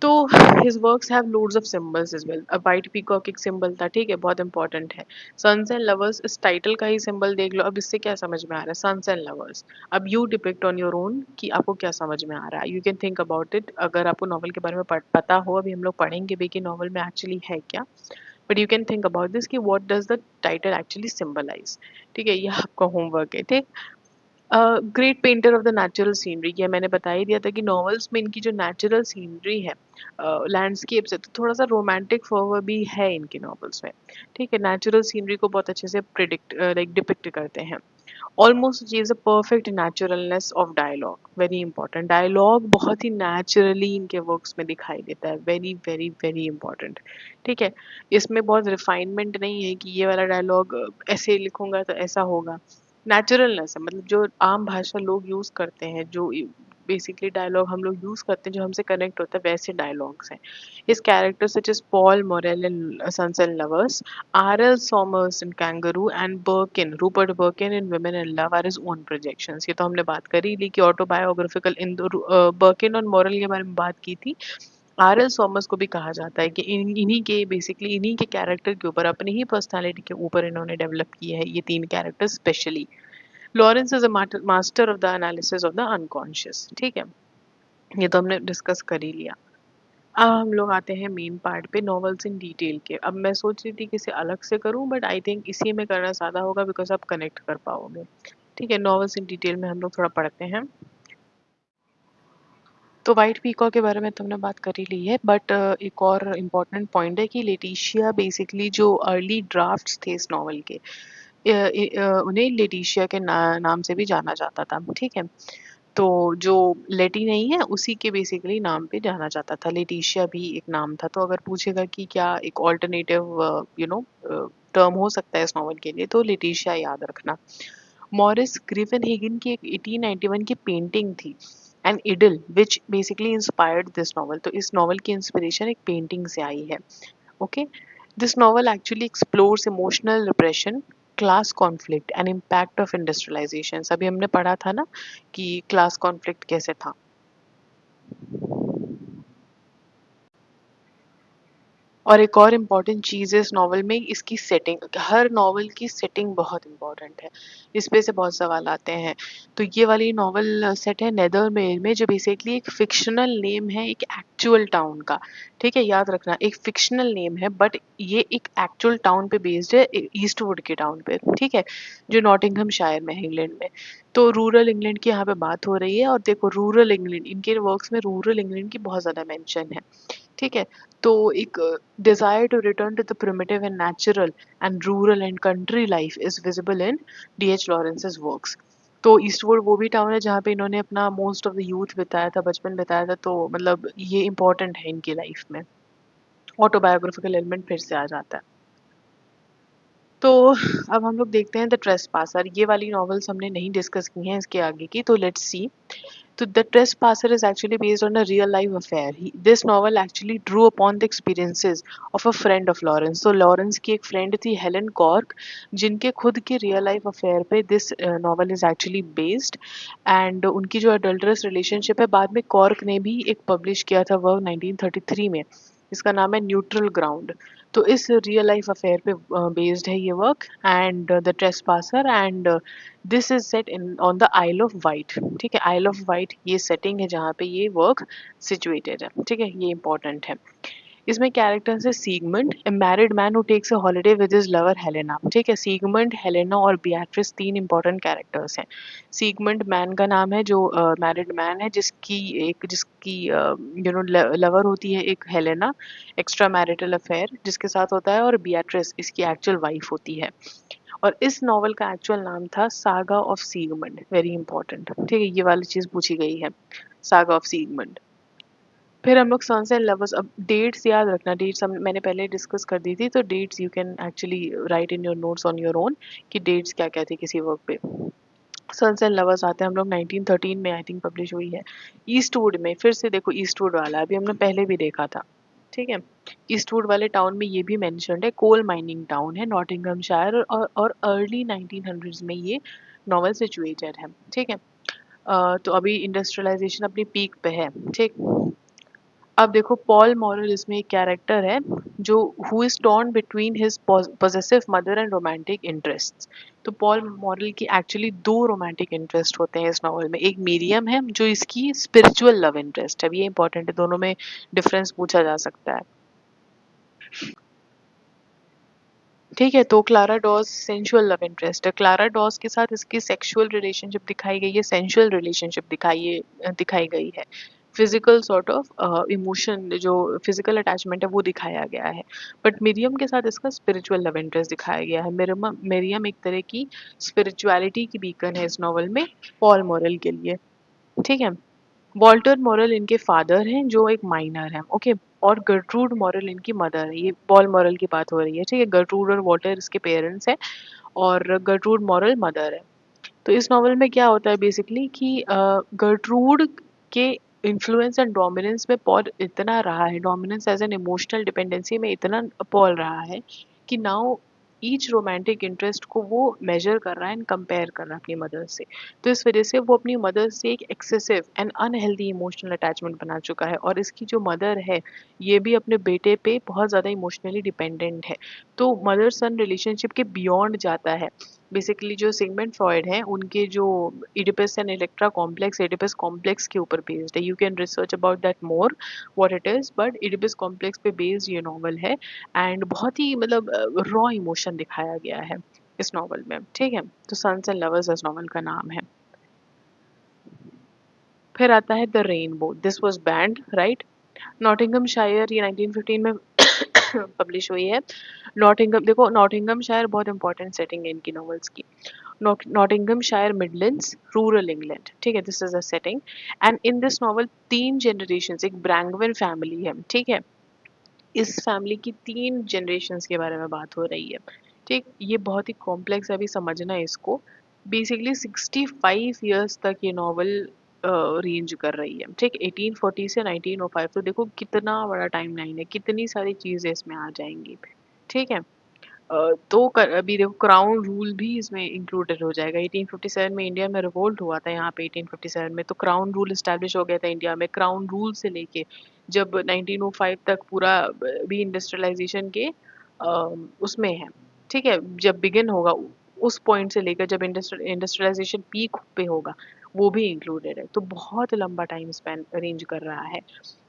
तो his works have loads of symbols as well. अब व्हाइट पीकॉक एक सिंबल था, ठीक है, बहुत इंपॉर्टेंट है। सन्स एंड लवर्स, इस टाइटल का ही सिंबल देख लो। अब इससे क्या समझ में आ रहा है, सन्स एंड लवर्स। अब you depict on your own कि आपको क्या समझ में आ रहा है, you can think about it. अगर आपको नॉवल के बारे में पता हो, अभी हम लोग पढ़ेंगे भी कि नॉवल में एक्चुअली है क्या, but you can think about this कि what does the title actually symbolise. ठीक है, ये आपका होमवर्क है, ठीक। Great painter of the natural scenery, ये मैंने बता ही दिया था कि नॉवेल्स में इनकी जो नेचुरल सीनरी है, लैंडस्केप से, तो थोड़ा सा रोमांटिक फॉर्वर भी है इनकी नॉवेल्स में। ठीक है, नेचुरल सीनरी को बहुत अच्छे से प्रिडिक्ट लाइक डिपिक्ट करते हैं। Almost achieves a perfect naturalness of dialogue, very important. Dialogue बहुत ही नेचुरली इनके वर्क्स में दिखाई देता है, वेरी वेरी वेरी इंपॉर्टेंट। ठीक है, इसमें बहुत रिफाइनमेंट नहीं है कि ये वाला डायलॉग ऐसे लिखूंगा तो ऐसा होगा। नेचुरलनेस है, मतलब जो आम भाषा लोग यूज करते हैं, जो बेसिकली डायलॉग हम लोग यूज करते हैं जो हमसे कनेक्ट होता है, वैसे डायलॉग्स हैं। His characters such as Paul Morel in sons and lovers, R.L. Somers in Kangaroo and Birkin, Rupert Birkin in Women in Love are his own projections। ये तो हमने बात कर ही ली कि ऑटोबायोग्राफिकल, इन बर्किन और मॉरल के बारे में बात की थी। R.L. सॉमर्स को भी कहा जाता है कि इन्हीं के बेसिकली इन्हीं के कैरेक्टर के ऊपर, अपनी ही पर्सनालिटी के ऊपर इन्होंने डेवलप किए हैं ये तीन character specially. Lawrence is a master of the analysis of the unconscious. ठीक है, ये तो हमने डिस्कस कर ही लिया। अब हम लोग आते हैं मेन पार्ट पे, नॉवेल्स इन डिटेल के। अब मैं सोच रही थी कि इसे अलग से करूं, बट आई थिंक इसी में करना ज़्यादा होगा बिकॉज आप कनेक्ट कर पाओगे। ठीक है, नॉवेल्स इन डिटेल में हम लोग थोड़ा पढ़ते हैं। तो वाइट पीकॉक के बारे में तो हमने बात कर ही ली है, बट एक और इम्पॉर्टेंट पॉइंट है कि लेटिशिया बेसिकली जो अर्ली ड्राफ्ट्स थे इस नॉवल के, उन्हें लेटिशिया के नाम से भी जाना जाता था। ठीक है, तो जो लेटी नहीं है उसी के बेसिकली नाम पे जाना जाता था। लेटिशिया भी एक नाम था। तो अगर पूछेगा कि क्या एक ऑल्टरनेटिव टर्म हो सकता है इस नॉवल के लिए, तो लेटिशिया याद रखना। मॉरिस ग्रिफिन की एक 1891 की पेंटिंग थी, an idyll, which basically inspired this novel. तो इस नॉवल की इंस्पिरेशन एक पेंटिंग से आई है। Okay, this novel actually explores emotional repression, class conflict and impact of industrialisation. अभी हमने पढ़ा था ना कि क्लास कॉन्फ्लिक्ट कैसे था। और एक और इम्पॉर्टेंट चीज़ है इस नॉवल में, इसकी सेटिंग। हर नॉवल की सेटिंग बहुत इम्पॉर्टेंट है, इस पे से बहुत सवाल आते हैं। तो ये वाली नॉवल सेट है नेदरमेयर में, जो बेसिकली एक फिक्शनल नेम है एक एक्चुअल टाउन का। ठीक है, याद रखना, एक फिक्शनल नेम है बट ये एक एक्चुअल टाउन पे बेस्ड है, ईस्टवुड के टाउन पे। ठीक है, जो नॉटिंघम शायर में है, इंग्लैंड में। तो रूरल इंग्लैंड की यहाँ पे बात हो रही है, और देखो रूरल इंग्लैंड, इनके वर्क्स में रूरल इंग्लैंड की बहुत ज़्यादा मेंशन है। ठीक है, तो एक desire to return to the primitive and natural and rural and country life is visible in D.H. Lawrence's works। तो ईस्टवुड वो भी टाउन है जहाँ पे इन्होंने अपना मोस्ट ऑफ द यूथ बिताया था, बचपन बिताया था। तो मतलब ये इम्पोर्टेंट है इनकी लाइफ में। ऑटोबायोग्राफिकल एलिमेंट फिर से आ जाता है। तो अब हम लोग देखते हैं द ट्रेसपासर। ये वाली नॉवेल्स हमने नहीं डिस्कस की हैं इसके आगे की, तो let's see. So The Trespasser is actually based on a real life affair. This novel actually drew upon the experiences of a friend of Lawrence. So Lawrence की एक friend थी हेलन कॉर्क, जिनके खुद के रियल लाइफ अफेयर पे this novel is actually based. And उनकी जो अडल्टरस रिलेशनशिप है, बाद में कॉर्क ने भी एक पब्लिश किया था वर्क 1933 में। इसका नाम है न्यूट्रल ग्राउंड। तो इस रियल लाइफ अफेयर पे बेस्ड है ये work, and the Trespasser. And this is set in on the Isle of Wight. ठीक है, आइल ऑफ वाइट ये सेटिंग है जहाँ पे ये वर्क सिचुएटेड है। ठीक है, ये इंपॉर्टेंट है। इसमें कैरेक्टर्स है Siegmund, a married man who takes a holiday with his lover Helena. ठीक है, सीगमंड, हेलेना और बियाट्रिस तीन इंपॉर्टेंट कैरेक्टर्स हैं। सीगमंड मैन का नाम है जो मैरिड मैन है, जिसकी लवर होती है एक हेलेना, एक्स्ट्रा मैरिटल अफेयर जिसके साथ होता है, और बियाट्रिस इसकी एक्चुअल वाइफ होती है। और इस नॉवल का एक्चुअल नाम था सागा ऑफ सीगमंड, वेरी इंपॉर्टेंट। ठीक है, ये वाली चीज पूछी गई है, सागा ऑफ सीगमंड। फिर हम लोग सन्स एंड लवर्स, अब डेट्स याद रखना, डेट्स हम मैंने पहले डिस्कस कर दी थी, तो dates you can actually write in your notes on your own कि डेट्स क्या क्या थी किसी वर्क पे। सन्स एंड लवर्स आते हैं हम लोग 1913 में आई थिंक पब्लिश हुई है। ईस्टवुड में, फिर से देखो ईस्टवुड वाला अभी हमने पहले भी देखा था। ठीक है, ईस्टवुड वाले टाउन में ये भी मेंशन्ड है, कोल माइनिंग टाउन है नॉटिंघमशायर, और अर्ली 1900s में ये नॉवल सिचुएटेड है। ठीक है, तो अभी इंडस्ट्रियलाइजेशन अपनी पीक पे है। ठीक, अब देखो पॉल मॉरल इसमें एक कैरेक्टर है जो who is torn between his possessive mother and romantic interests. तो पॉल मॉरल की एक्चुअली दो रोमांटिक इंटरेस्ट होते हैं इस नॉवल में, एक मीरियम है जो इसकी स्पिरिचुअल लव इंटरेस्ट है। अब ये इंपॉर्टेंट है, दोनों में डिफरेंस पूछा जा सकता है। ठीक है, तो Clara Dawes sensual love interest है, क्लारा डॉस के साथ इसकी सेक्सुअल रिलेशनशिप दिखाई गई है, सेंसुअल रिलेशनशिप दिखाई गई है। फिजिकल सॉर्ट ऑफ इमोशन, जो फिजिकल अटैचमेंट है वो दिखाया गया है। बट मिरियम के साथ इसका स्पिरिचुअल लव इंटरेस्ट दिखाया गया है। मिरियम एक तरह की स्पिरिचुअलिटी की बीकन है इस नॉवल में पॉल मॉरल के लिए। ठीक है, वॉल्टर मॉरल इनके फादर हैं जो एक माइनर हैं। ओके, और गर्ट्रूड मॉरल इनकी मदर है। ये पॉल मॉरल की बात हो रही है। ठीक है, गर्ट्रूड और वॉल्टर इसके पेरेंट्स हैं और गर्ट्रूड मॉरल मदर है। तो इस नॉवल में क्या होता है बेसिकली कि गर्ट्रूड के इन्फ्लुएंस एंड डोमिनेंस में पॉल इतना रहा है, dominance as an emotional dependency में इतना पॉल रहा है कि नाउ ईच रोमांटिक इंटरेस्ट को वो मेजर कर रहा है एंड कंपेयर कर रहा है अपनी मदर से। तो इस वजह से वो अपनी मदर से एक excessive and unhealthy emotional attachment बना चुका है, और इसकी जो मदर है ये भी अपने बेटे पे बहुत ज़्यादा इमोशनली डिपेंडेंट है। तो मदर सन रिलेशनशिप के बियॉन्ड जाता है। बेसिकली जो सिगमंड फ्रॉइड हैं उनके जो Oedipus and Electra complex, Oedipus complex के ऊपर बेस्ड है। You can research about that more what it is, but Oedipus complex पे बेस्ड ये नॉवल है। एंड बहुत ही मतलब रॉ इमोशन दिखाया गया है इस नॉवल में। ठीक है, तो सन्स एंड लवर्स इस नॉवल का नाम है। फिर आता है the rainbow, this was band right. Nottinghamshire ये 1915 में पब्लिश हुई है। नॉटिंघम, देखो नॉटिंघमशायर बहुत इंपॉर्टेंट सेटिंग है इनकी नॉवेल्स की। Nottinghamshire Midlands, rural England. ठीक है, this is a setting. And in this novel तीन जनरेशन, एक ब्रैंगवन फैमिली है। ठीक है, इस फैमिली की तीन जनरेशन्स के बारे में बात हो रही है। ठीक, ये बहुत ही कॉम्प्लेक्स है, अभी समझना है इसको। बेसिकली 65 ईयर्स तक ये नॉवल रेंज कर रही है। ठीक, 1840 से 1905, तो देखो कितना बड़ा टाइम लाइन है, कितनी सारी चीजें इसमें आ जाएंगी। ठीक है, अभी देखो क्राउन रूल भी इसमें इंक्लूडेड हो जाएगा। 1857 में इंडिया में रिवोल्ट हुआ था यहाँ पे, 1857 में तो क्राउन रूल इस्टेब्लिश हो गया था इंडिया में। क्राउन रूल से लेके जब 1905 तक पूरा भी इंडस्ट्रियलाइजेशन के उसमें है। ठीक है, जब बिगिन होगा उस पॉइंट से लेकर जब इंडस्ट्रियलाइजेशन पीक पे होगा वो भी इंक्लूडेड है। तो बहुत लंबा टाइम स्पेन रेंज कर रहा है,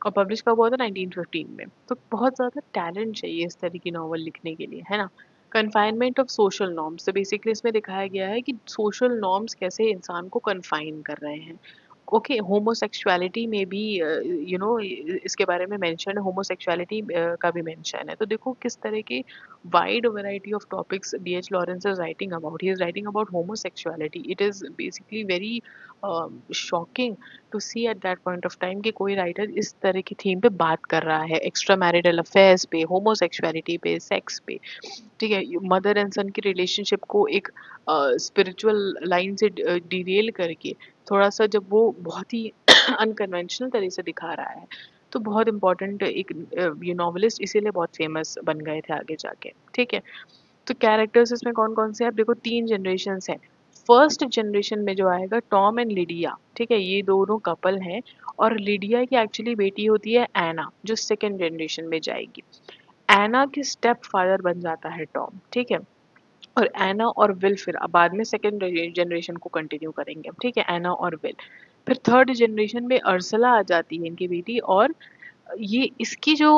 और पब्लिश कब हुआ था 1915 में। तो बहुत ज़्यादा टैलेंट चाहिए इस तरह की नॉवल लिखने के लिए, है ना। कन्फाइनमेंट ऑफ सोशल नॉर्म्स, तो बेसिकली इसमें दिखाया गया है कि सोशल नॉर्म्स कैसे इंसान को कन्फाइन कर रहे हैं। ओके, होमोसेक्सुअलिटी में भी इसके बारे में मेंशन है, होमोसेक्सुअलिटी का भी मेंशन है। तो देखो किस तरह के wide variety of topics D H Lawrence is writing about. He is writing about homosexuality. It is basically very shocking to see at that point of time कि कोई राइटर इस तरह की थीम पे बात कर रहा है, एक्स्ट्रा मैरिटल अफेयर्स पे, होमोसेक्सुअलिटी पे, सेक्स पे। ठीक है, मदर एंड सन की रिलेशनशिप को एक स्पिरिचुअल लाइन से डिरेल करके थोड़ा सा जब वो बहुत ही अनकन्वेंशनल तरह से दिखा रहा है, तो बहुत इंपॉर्टेंट एक ये नॉवलिस्ट इसीलिए बहुत फेमस बन गए थे आगे जाके। ठीक है, तो कैरेक्टर्स इसमें कौन कौन से हैं, आप देखो तीन जनरेशन्स हैं। फर्स्ट जनरेशन में जो आएगा टॉम एंड लिडिया। ठीक है, ये दोनों कपल हैं, और लिडिया की एक्चुअली बेटी होती है एना जो सेकेंड जनरेशन में जाएगी। एना के स्टेप फादर बन जाता है टॉम। ठीक है, और एना और विल फिर अब बाद में सेकेंड जनरेशन को कंटिन्यू करेंगे अब। ठीक है, एना और विल। फिर थर्ड जनरेशन में अर्सला आ जाती है इनकी बेटी, और ये इसकी जो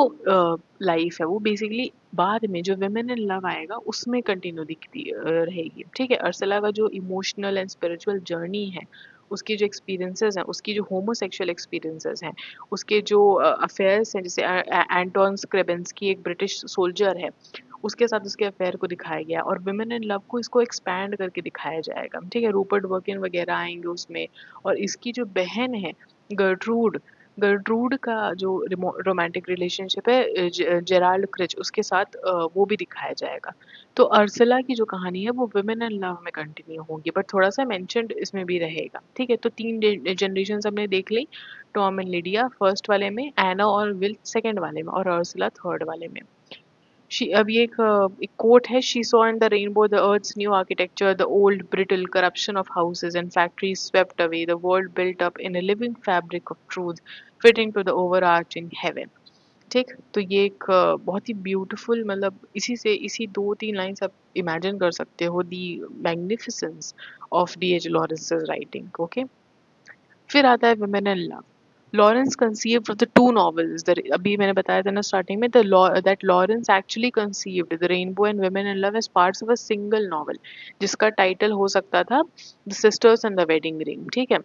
लाइफ है वो बेसिकली बाद में जो विमेन इन लव आएगा उसमें कंटिन्यू दिखती रहेगी, ठीक है। अर्सला का जो इमोशनल एंड स्पिरिचुअल जर्नी है, उसके जो एक्सपीरियंसेस हैं, उसकी जो होमोसेक्सुअल एक्सपीरियंसेस हैं, उसके जो अफेयर्स हैं, जैसे एंटोन स्क्रेबेंस्की एक ब्रिटिश सोल्जर है, उसके साथ उसके अफेयर को दिखाया गया और विमेन इन लव को इसको एक्सपैंड करके दिखाया जाएगा, ठीक है। रूपर्ट वर्किन वगैरह आएंगे उसमें, और इसकी जो बहन है गर्ट्रूड, गर्ट्रूड का जो रोमांटिक रिलेशनशिप है जेराल्ड क्रिच उसके साथ, वो भी दिखाया जाएगा। तो अर्सला की जो कहानी है वो विमेन इन लव में कंटिन्यू होगी, बट थोड़ा सा मेंशन्ड इसमें भी रहेगा, ठीक है। तो 3 जनरेशन हमने देख ली, टॉम एंड लिडिया फर्स्ट वाले में, एना और विल सेकंड वाले में, और अर्सला थर्ड वाले में। शी अब ये एक कोट है, she saw in the rainbow the earth's new architecture, the old brittle corruption of houses and factories swept away, the world built up in a living fabric of truth fitting to the overarching heaven. ठीक, तो ये एक बहुत ही ब्यूटीफुल, मतलब इसी से इसी 2-3 लाइन्स आप इमेजिन कर सकते हो दी मैग्निफिसेंस ऑफ डी.एच. Lawrence's writing, okay. फिर आता है Women in Love. Lawrence conceived of the two novels, the अभी मैंने बताया था ना स्टार्टिंग में, that Lawrence actually conceived The Rainbow and Women in Love as parts of a single novel, जिसका टाइटल हो सकता था The Sisters and the Wedding Ring, ठीक है।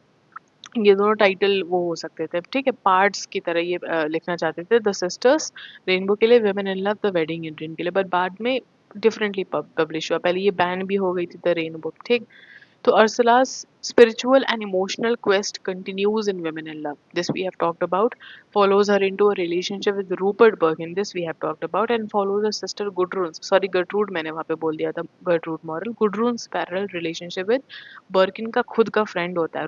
ये दोनों टाइटल वो हो सकते थे, ठीक है, पार्ट्स की तरह ये लिखना चाहते थे, द सिस्टर्स रेनबो के लिए, women in love the wedding dream के लिए, बट बाद में डिफरेंटली पब्लिश हुआ, पहले ये बैन भी हो गई थी द रेनबो, ठीक। तो Ursula's spiritual and emotional quest continues in Women in Love. This we have talked about. Follows her into a relationship with Rupert Bergen. This we have talked about. And follows her sister Gudrun's. Sorry, Gertrude मैंने वहाँ पे बोल दिया था. Gertrude Morrell. Gudrun's parallel relationship with Birkin का खुद का फ्रेंड होता है.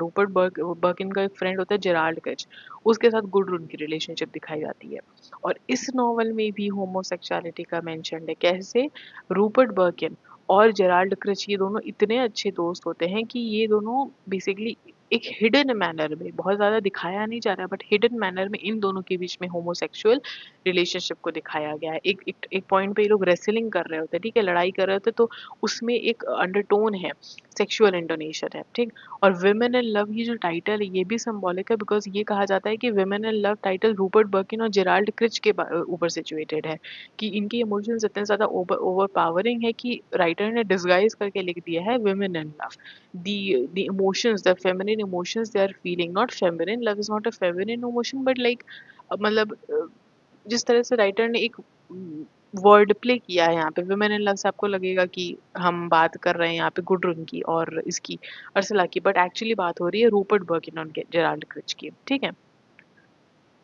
बर्किन का एक फ्रेंड होता है जेराल्ड किच. उसके साथ गुडरून की रिलेशनशिप दिखाई जाती है. और इस नॉवल में भी होमोसेक्सुअलिटी का मेंशन है. कैसे? रूपर्ट बर्किन और जेराल्ड क्रिच ये दोनों इतने अच्छे दोस्त होते हैं कि ये दोनों बेसिकली एक हिडन मैनर में, बहुत ज़्यादा दिखाया नहीं जा रहा, बट हिडन मैनर में इन दोनों के बीच में होमोसेक्सुअल रिलेशनशिप को दिखाया गया है। एक पॉइंट पे ये लोग रेसलिंग कर रहे होते हैं, ठीक है, लड़ाई कर रहे होते हैं, तो उसमें एक अंडरटोन है, सेक्सुअल इंटोनेशन है, ठीक। और विमेन इन लव ये जो टाइटल है ये भी सिंबॉलिक है, बिकॉज ये कहा जाता है कि Women in Love title Rupert Birkin और जेराल्ड क्रिच के ऊपर सिचुएटेड है, कि इनके इमोशंस इतने ज़्यादा ओवर पावरिंग है कि राइटर ने डिस्गाइज करके लिख दिया है women in love, the emotions, the feminine emotions they are feeling, not feminine, love is not a feminine emotion, but like मतलब जिस तरह से राइटर ने एक वर्ड प्ले किया है यहाँ पे विमेन इन लव से, आपको लगेगा कि हम बात कर रहे हैं यहाँ पे गुडरुन की और इसकी अर्सला की, बट एक्चुअली बात हो रही है रूपर्ट बर्किन और जेराल्ड क्रिच की, ठीक है।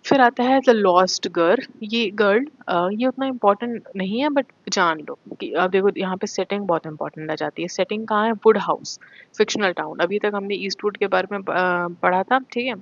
फिर आता है द लॉस्ट गर्ल। ये गर्ल ये उतना इम्पोर्टेंट नहीं है, बट जान लो कि अब देखो यहाँ पे सेटिंग बहुत इंपॉर्टेंट आ जाती है। सेटिंग कहाँ है? Would house, fictional town. अभी तक हमने ईस्टवुड के बारे में पढ़ा था, ठीक है।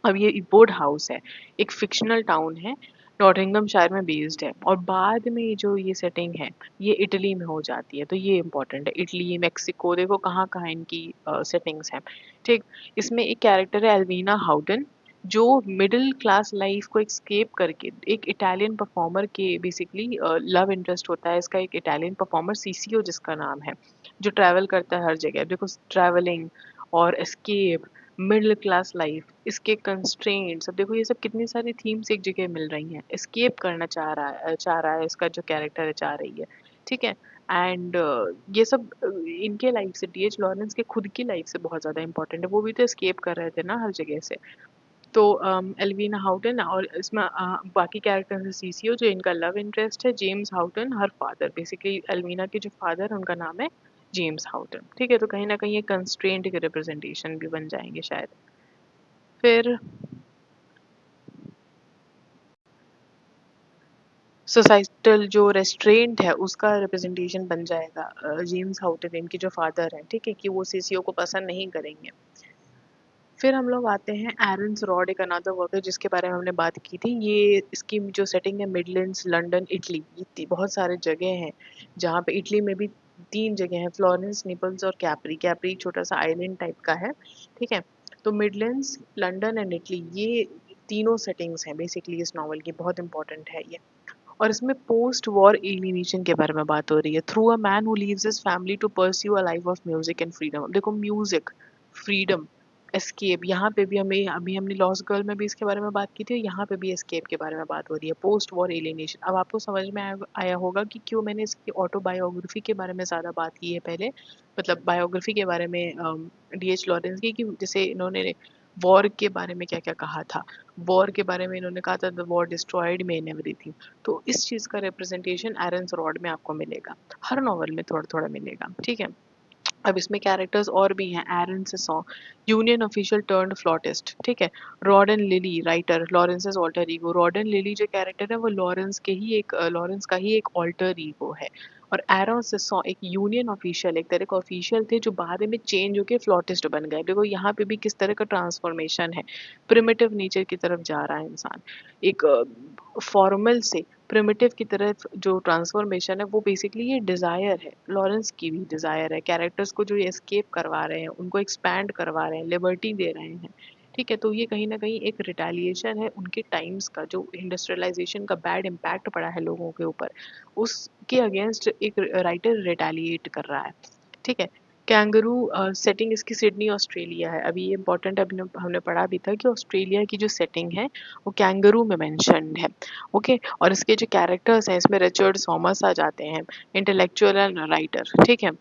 अब ये वुड हाउस है, एक फिक्शनल टाउन है, नॉटिंघमशायर में बेस्ड है, और बाद में जो ये सेटिंग है ये इटली में हो जाती है, तो ये इम्पोर्टेंट है। इटली, मेक्सिको, देखो कहाँ कहाँ इनकी सेटिंग्स हैं, ठीक। इसमें एक कैरेक्टर है एल्वीना हाउटन, जो मिडिल क्लास लाइफ को एस्केप करके एक इटालियन परफॉर्मर के बेसिकली लव इंटरेस्ट होता है इसका, एक इटालियन परफॉर्मर सीसीओ जिसका नाम है, जो ट्रैवल करता है हर जगह। देखो ट्रैवलिंग और एस्केप, मिडिल क्लास लाइफ, इसके कंस्ट्रेंट्स, अब देखो ये सब कितनी सारी थीम्स एक जगह मिल रही हैं। एस्केप करना चाह रहा है इसका जो कैरेक्टर है, चाह रही है, ठीक है। एंड ये सब इनके लाइफ से, डी.एच. लॉरेंस के खुद की लाइफ से बहुत ज़्यादा इंपॉर्टेंट है। वो भी तो एस्केप कर रहे थे ना हर जगह से। तो एल्वीना हाउटन, और इसमें बाकी कैरेक्टर्स है सीसीओ जो इनका लव इंटरेस्ट है, James Houghton her father, basically एल्वीना के जो फादर हैं उनका नाम है जेम्स हाउटन, ठीक है। तो कहीं ना कहीं ये कंस्ट्रेंट के रिप्रेजेंटेशन भी बन जाएंगे शायद। फिर सोसाइटल जो रेस्ट्रेंट है उसका रिप्रेजेंटेशन बन जाएगा जेम्स हाउटन, इनके जो फादर हैं, ठीक है, कि वो सीसीओ को पसंद नहीं करेंगे। फिर हम लोग आते हैं एरन्स रॉड, एक अनदर वर्क है जिसके बारे में हमने बात की थी। ये इसकी जो सेटिंग है मिडलैंड्स, लंदन, इटली, ये बहुत सारे जगह हैं जहाँ पे इटली में भी 3 जगह हैं, फ्लोरेंस, नेपल्स और कैप्री। कैप्री एक छोटा सा आइलैंड टाइप का है, ठीक है। तो मिडलैंड्स, लंदन एंड इटली, ये तीनों सेटिंग्स हैं बेसिकली इस नॉवल की, बहुत इंपॉर्टेंट है ये। और इसमें पोस्ट वॉर एलिनेशन के बारे में बात हो रही है, through a man who leaves his family to pursue a life of music and freedom. देखो म्यूजिक, फ्रीडम, एस्केप, यहाँ पे भी हमें, अभी हमने लॉस्ट गर्ल में भी इसके बारे में बात की थी, यहाँ पे भी एस्केप के बारे में बात हो रही है, पोस्ट वॉर एलिनेशन। अब आपको समझ में आया होगा कि क्यों मैंने इसकी ऑटोबायोग्राफी के बारे में ज़्यादा बात की है पहले, मतलब बायोग्राफी के बारे में डीएच लॉरेंस की, कि जैसे इन्होंने वॉर के बारे में क्या क्या कहा था। वॉर के बारे में इन्होंने कहा था the war destroyed me and everything. तो इस चीज़ का रिप्रेजेंटेशन एरन रॉड में आपको मिलेगा, हर नॉवल में थोड़ा थोड़ा मिलेगा, ठीक है। अब इसमें कैरेक्टर्स और भी हैं, Aaron Sisson, union official turned flautist, ठीक है। Rod and Lilly, writer, Lawrence's alter ego. Rod and Lilly जो कैरेक्टर है वो लॉरेंस का ही एक ऑल्टर ईगो है। और एरन सेसॉ एक यूनियन ऑफिशियल, एक तरह का ऑफिशियल थे जो बाद में चेंज होकर फ्लॉटिस्ट बन गए। देखो यहाँ पे भी किस तरह का ट्रांसफॉर्मेशन है, प्रिमिटिव नेचर की तरफ जा रहा है इंसान, एक फॉर्मल से प्रिमिटिव की तरफ जो ट्रांसफॉर्मेशन है वो बेसिकली ये डिज़ायर है, लॉरेंस की भी डिज़ायर है। कैरेक्टर्स को जो ये एस्केप करवा रहे हैं, उनको एक्सपैंड करवा रहे हैं, लिबर्टी दे रहे हैं, ठीक है। तो ये कहीं ना कहीं एक रिटेलिएशन है उनके टाइम्स का, जो इंडस्ट्रियलाइजेशन का बैड इम्पैक्ट पड़ा है लोगों के ऊपर, उसके अगेंस्ट एक राइटर रिटेलिएट कर रहा है, ठीक है। कैंगरू, सेटिंग इसकी सिडनी ऑस्ट्रेलिया है। अभी ये इंपॉर्टेंट, अभी हमने पढ़ा भी था कि ऑस्ट्रेलिया की जो सेटिंग है वो कैंगरू में मेंशन्ड है, ओके। और इसके जो कैरेक्टर्स हैं इसमें रिचर्ड सॉमर्स आ जाते हैं, इंटेलेक्चुअल एंड राइटर, ठीक है।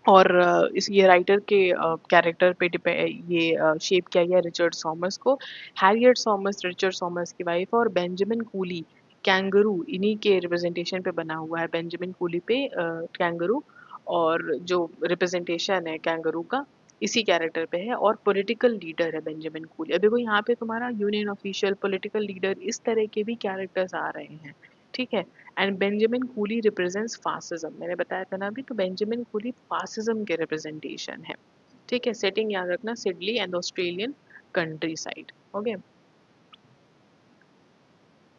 और इस ये राइटर के कैरेक्टर पे ये शेप किया गया रिचर्ड सॉमर्स को। हैरियट सॉमर्स रिचर्ड सॉमर्स की वाइफ, और बेंजामिन कूली कैंगरू इन्हीं के रिप्रेजेंटेशन पे बना हुआ है, बेंजामिन कूली पे कैंगरू। और जो रिप्रेजेंटेशन है कैंगरू का इसी कैरेक्टर पे है, और पॉलिटिकल लीडर है बेंजामिन कूली। अब देखो यहाँ पे तुम्हारा यूनियन ऑफिशियल, पॉलिटिकल लीडर, इस तरह के भी कैरेक्टर्स आ रहे हैं, ठीक है। And Benjamin coolie represents fascism, मैंने बताया था ना अभी, तो बेंजामिन कूली फासिज्म के रिप्रेजेंटेशन है, ठीक है। सेटिंग याद रखना, Siddeley and Australian country side, okay.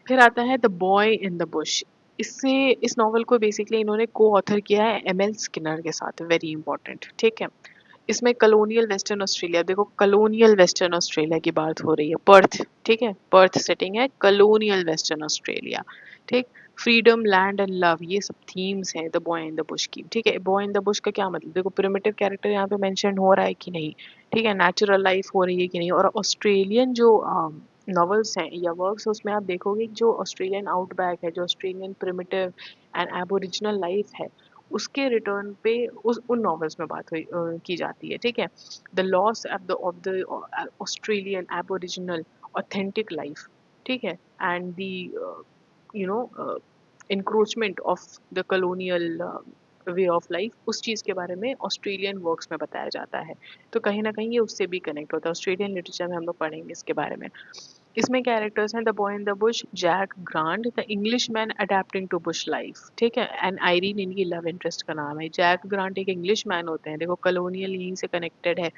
फिर आता है the boy in the Bush. इससे इस नॉवल को बेसिकली इन्होंने को ऑथर किया है एमएल स्किनर के साथ, वेरी इंपॉर्टेंट, ठीक है। इसमें कलोनियल वेस्टर्न ऑस्ट्रेलिया, देखो कलोनियल वेस्टर्न ऑस्ट्रेलिया की बात हो रही है, पर्थ, ठीक है, पर्थ सेटिंग है, कलोनियल वेस्टर्न ऑस्ट्रेलिया, ठीक। फ्रीडम, लैंड एंड लव, ये सब थीम्स हैं the boy in the Bush की, ठीक है। बॉय इन द बुश का क्या मतलब, देखो प्रिमिटिव कैरेक्टर यहाँ पे मेंशन हो रहा है कि नहीं, ठीक है, नेचुरल लाइफ हो रही है कि नहीं। और ऑस्ट्रेलियन जो नॉवेल्स हैं या वर्क्स, उसमें आप देखोगे जो ऑस्ट्रेलियन आउटबैक है, जो Australian primitive and aboriginal life है, उसके रिटर्न पे उस उन नॉवेल्स में बात हुई की जाती है, ठीक है। The loss of the Australian aboriginal authentic life, ठीक है, and the you know encroachment of the colonial way of life, उस चीज़ के बारे में ऑस्ट्रेलियन वर्क्स में बताया जाता है। तो कहीं ना कहीं ये उससे भी कनेक्ट होता है, ऑस्ट्रेलियन लिटरेचर में हम लोग पढ़ेंगे इसके बारे में। इसमें कैरेक्टर्स हैं the boy in the bush, Jack Grant, the English man adapting to bush life, ठीक है। एंड आयरीन इनकी लव इंटरेस्ट का नाम है। जैक ग्रांट एक इंग्लिश मैन होते हैं, देखो कलोनियल यहीं से कनेक्टेड है,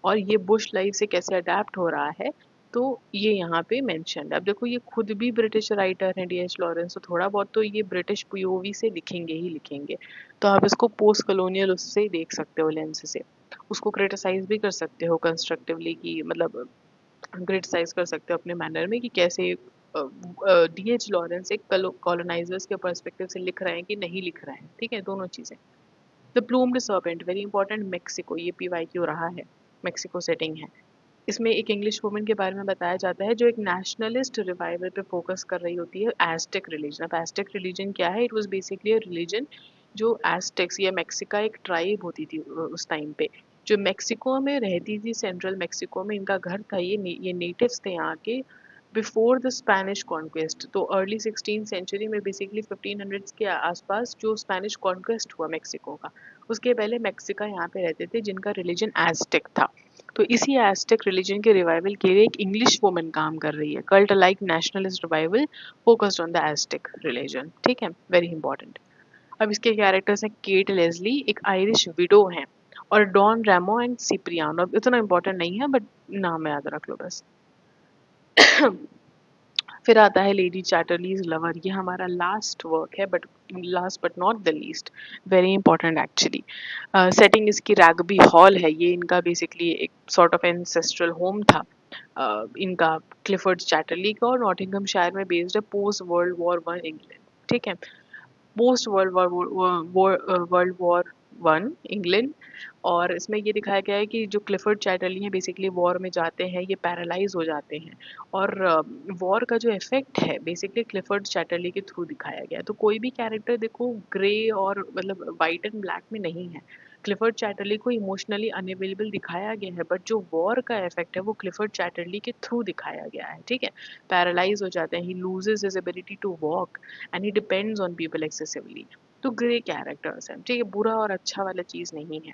और ये बुश लाइफ से कैसे अडेप्ट हो रहा है, तो ये यहाँ पे मेंशन है। अब देखो ये खुद भी ब्रिटिश राइटर हैं डीएच लॉरेंस, तो थोड़ा बहुत तो ये ब्रिटिश पीओवी से लिखेंगे ही लिखेंगे। तो आप इसको पोस्ट कलोनियल उससे देख सकते हो, लेंस से उसको क्रिटिसाइज भी कर सकते हो कंस्ट्रक्टिवली, कि मतलब क्रिटिसाइज कर सकते हो अपने मैनर में कि कैसे डीएच लॉरेंस एक कॉलोनाइजर्स के पर्सपेक्टिव से लिख रहे हैं कि नहीं लिख रहे हैं, ठीक है, दोनों चीज़ें। The Plumed Serpent, very important, Mexico, ये पीवाईक्यू रहा है, मेक्सिको सेटिंग है। इसमें एक इंग्लिश वुमन के बारे में बताया जाता है जो एक नेशनलिस्ट रिवाइवल पे फोकस कर रही होती है, एज़टेक रिलीजन। अब एज़टेक रिलीजन क्या है, it was basically a religion जो एज़टेक्स या मेक्सिका एक ट्राइब होती थी उस टाइम पे, जो मेक्सिको में रहती थी, सेंट्रल मेक्सिको में इनका घर था। ये नेटिव्स थे यहाँ के बिफोर द स्पेनिश कॉन्क्वेस्ट। तो अर्ली 16th सेंचुरी में, बेसिकली 1500s के आसपास, जो स्पेनिश कॉन्क्वेस्ट हुआ मेक्सिको का, उसके पहले मेक्सिका यहाँ पे रहते थे जिनका रिलीजन एज़टेक था। तो इसी एज़टेक रिलीजन के रिवाइवल के लिए एक इंग्लिश वुमन काम कर रही है, cult like nationalist revival focused on the Aztec religion, ठीक है, वेरी इंपॉर्टेंट। अब इसके कैरेक्टर्स हैं केट लेस्ली, एक आयरिश विडो हैं, और डॉन रैमो एंड सिप्रियानो। अब इतना इंपॉर्टेंट नहीं है, बट नाम याद रख लो बस। फिर आता है लेडी चैटरलीज लवर, ये हमारा लास्ट वर्क है, but last but not the least, very important actually. Setting इसकी रैगबी हॉल है, ये इनका बेसिकली एक सॉर्ट ऑफ एंसेस्ट्रल होम था इनका, क्लिफर्ड चैटरली का, और नॉटिंघम शायर में बेस्ड है, post world war one England, ठीक है। Post world war one England. और इसमें ये दिखाया गया है कि जो क्लिफर्ड चैटरली हैं बेसिकली वॉर में जाते हैं, ये पैरालाइज हो जाते हैं। और वॉर का जो इफेक्ट है बेसिकली क्लिफर्ड चैटरली के थ्रू दिखाया गया है। तो कोई भी कैरेक्टर देखो ग्रे और मतलब वाइट एंड ब्लैक में नहीं है। क्लिफर्ड चैटरली को इमोशनली अनअवेलेबल दिखाया गया है, बट जो वॉर का इफेक्ट है वो क्लिफर्ड चैटरली के थ्रू दिखाया गया है। ठीक है, पैरालाइज हो जाते हैं, he loses his ability to walk and he depends on people excessively. तो ग्रे कैरेक्टर्स हैं, ठीक है, बुरा और अच्छा वाला चीज़ नहीं है।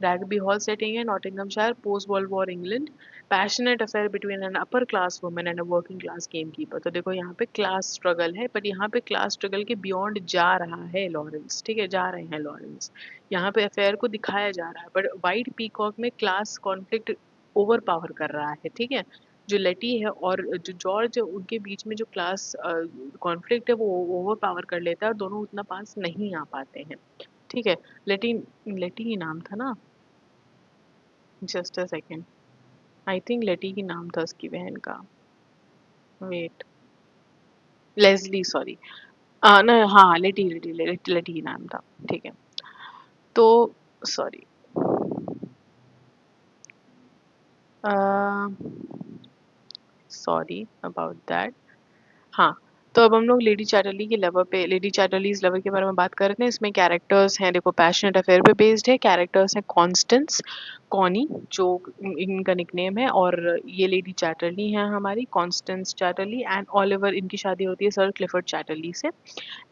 रैगबी हॉल सेटिंग है Nottinghamshire, post world war England, passionate affair between N upper class woman and a working class game keeper. तो देखो यहाँ पे क्लास स्ट्रगल है, बट यहाँ पे क्लास स्ट्रगल के बियॉन्ड जा रहा है लॉरेंस, ठीक है, जा रहे हैं लॉरेंस। यहाँ पे अफेयर को दिखाया जा रहा है, बट वाइट पीकॉक में क्लास कॉन्फ्लिक्ट ओवर पावर कर रहा है। ठीक है, जो लेटी है और जो जॉर्ज है उनके बीच में जो क्लास कॉन्फ्लिक्ट है वो ओवर पावर कर लेता है और दोनों उतना पास नहीं आ पाते हैं। ठीक है, लेटी, लेटी ही नाम था ना, just a second, I think Lettie ही नाम था उसकी बहन का। Wait, Leslie, sorry. ना हाँ, लेटी ही नाम था। ठीक है, तो सॉरी, सॉरी अबाउट दैट। हाँ, तो अब हम लोग लेडी चैटरली के लवर पे, लेडी चैटरलीज लवर के बारे में बात कर रहे थे। इसमें कैरेक्टर्स हैं, देखो पैशनेट अफेयर पे बेस्ड है। कैरेक्टर्स हैं कॉन्स्टेंस, कॉनी जो इनका निकनेम है, और ये लेडी चैटरली हैं हमारी कॉन्स्टेंस चैटरली, एंड ऑलिवर, इनकी शादी होती है सर क्लिफर्ड चैटरली से।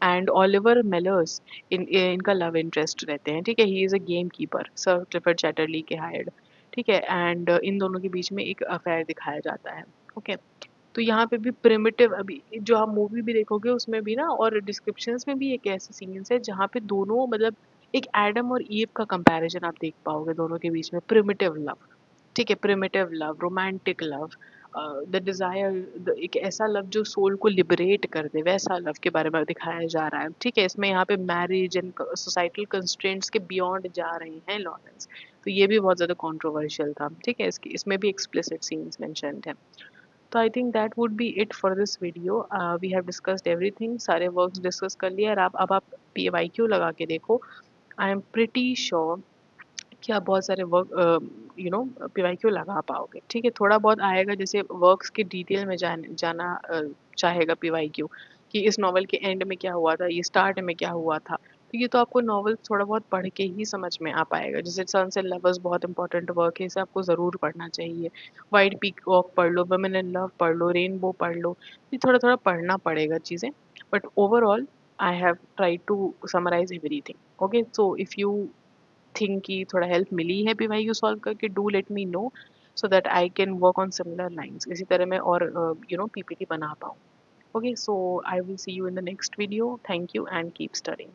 एंड ऑलिवर मेलर्स इनका लव इंटरेस्ट रहते हैं। ठीक है, ही is a game keeper, sir Clifford Chatterley के हायर्ड। ठीक है, एंड इन दोनों के बीच में एक अफेयर दिखाया जाता है। ओके, तो यहाँ पे भी प्रिमिटिव, अभी जो आप मूवी भी देखोगे उसमें भी ना, और डिस्क्रिप्शंस में भी एक ऐसे सीन्स है जहाँ पे दोनों मतलब एक एडम और ईव का कंपैरिजन आप देख पाओगे दोनों के बीच में, प्रिमिटिव लव। ठीक है, primitive love, romantic love, the desire, एक ऐसा लव जो सोल को लिबरेट कर दे, वैसा लव के बारे में दिखाया जा रहा है। ठीक है, इसमें यहाँ पे मैरिज एंड सोसाइटल कंस्ट्रेंट्स के बियॉन्ड जा रहे हैं लॉरेंस। तो ये भी बहुत ज़्यादा कंट्रोवर्शियल था। ठीक है, इसकी इसमें भी एक्सप्लिसिट सीन्स मेंशन्ड हैं। तो I think that would be it for this video. We have discussed everything, सारे वर्क्स डिस्कस कर लिए। और आप अब आप PYQ लगा के देखो, आई एम प्रिटी श्योर कि आप बहुत सारे वर्क PYQ लगा पाओगे। ठीक है, थोड़ा बहुत आएगा, जैसे वर्क्स के डिटेल में जाना चाहेगा PYQ कि इस नॉवल के एंड में क्या हुआ था, ये स्टार्ट में क्या हुआ था। तो ये तो आपको नॉवल थोड़ा बहुत पढ़ के ही समझ में आ पाएगा। जैसे सन्स एंड लवर्स बहुत इंपॉर्टेंट वर्क है, इसे आपको ज़रूर पढ़ना चाहिए। वाइट पीकॉक पढ़ लो, वुमेन इन लव पढ़ लो, रेनबो पढ़ लो। ये थोड़ा थोड़ा पढ़ना पड़ेगा चीज़ें, but overall I have try to summarise everything. Okay, so if you think कि थोड़ा हेल्प मिली है PYQ सॉल्व करके, do let me know so that I can work on similar lines, इसी तरह मैं और PPT बना पाऊँ। Okay, so I will see you in the next video. Thank you and keep studying.